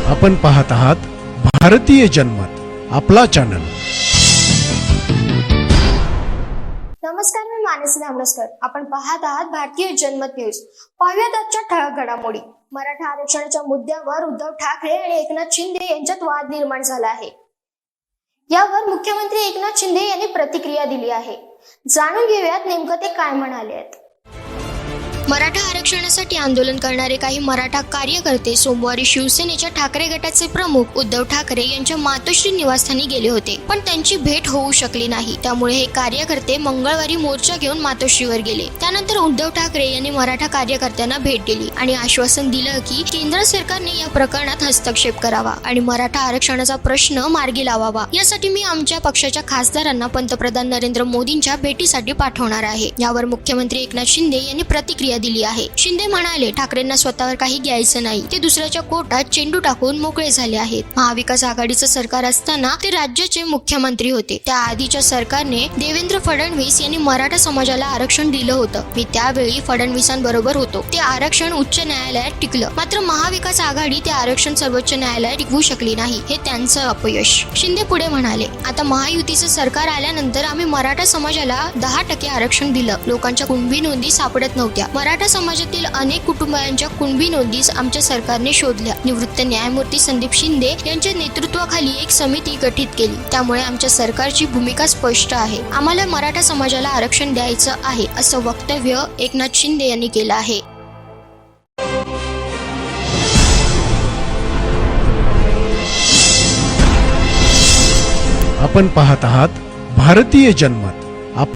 आपण पाहत आहात भारतीय जनमत, आपला चॅनल। नमस्कार, मी मानसी धामणसकर। आपण पाहत आहात भारतीय जनमत न्यूज। पाहूयात आजच्या ठळक घडामोडी। मराठा आरक्षणाच्या मुद्द्यावर उद्धव ठाकरे आणि एकनाथ शिंदे यांच्यात वाद निर्माण झाला आहे। यावर मुख्यमंत्री एकनाथ शिंदे यांनी प्रतिक्रिया दिली आहे। जाणून घेऊयात नेमकं ते काय म्हणाले आहेत। मराठा आरक्षणासाठी आंदोलन करणारे काही मराठा कार्यकर्ते सोमवारी शिवसेनेच्या ठाकरे गटाचे प्रमुख उद्धव ठाकरे यांच्या मातोश्री निवासस्थानी गेले होते, पण त्यांची भेट होऊ शकली नाही। त्यामुळे हे कार्यकर्ते मंगळवारी मोर्चा घेऊन मातोश्रीवर गेले। त्यानंतर उद्धव ठाकरे यांनी मराठा कार्यकर्त्यांना भेट दिली आणि आश्वासन दिलं की केंद्र सरकारने या प्रकरणात हस्तक्षेप करावा आणि मराठा आरक्षणाचा प्रश्न मार्गी लावावा। यासाठी मी आमच्या पक्षाच्या खासदारांना पंतप्रधान नरेंद्र मोदींच्या भेटीसाठी पाठवणार आहे। यावर मुख्यमंत्री एकनाथ शिंदे यांनी प्रतिक्रिया दिली आहे। शिंदे म्हणाले, ठाकरेंना स्वतःवर काही घ्यायचं नाही, ते दुसऱ्याच्या कोर्टात चेंडू टाकून मोकळे झाले आहेत। महाविकास आघाडीचं सरकार असताना ते राज्याचे मुख्यमंत्री होते। त्या आधीच्या सरकारने देवेंद्र फडणवीस यांनी मराठा समाजाला आरक्षण दिलं होतं। मी त्यावेळी फडणवीसांबरोबर होतो। ते आरक्षण उच्च न्यायालयात टिकलं, मात्र महाविकास आघाडी ते आरक्षण सर्वोच्च न्यायालयात टिकवू शकली नाही। हे त्यांचं अपयश। शिंदे पुढे म्हणाले, आता महायुतीचं सरकार आल्यानंतर आम्ही मराठा समाजाला 10% आरक्षण दिलं। लोकांच्या कुणबी नोंदी सापडत नव्हत्या। मराठा समाजातील अनेक कुटुंबांच्या कुणबी नोंदी आमच्या सरकारने शोधल्या। निवृत्त न्यायमूर्ती संदीप शिंदे यांच्या नेतृत्वाखाली एक समिती गठीत केली। त्यामुळे आमच्या सरकारची भूमिका स्पष्ट आहे। आम्हाला मराठा समाजाला आरक्षण द्यायचं आहे, असं वक्तव्य एकनाथ शिंदे यांनी केलं आहे। आपण पाहत आहात भारतीय जनमत,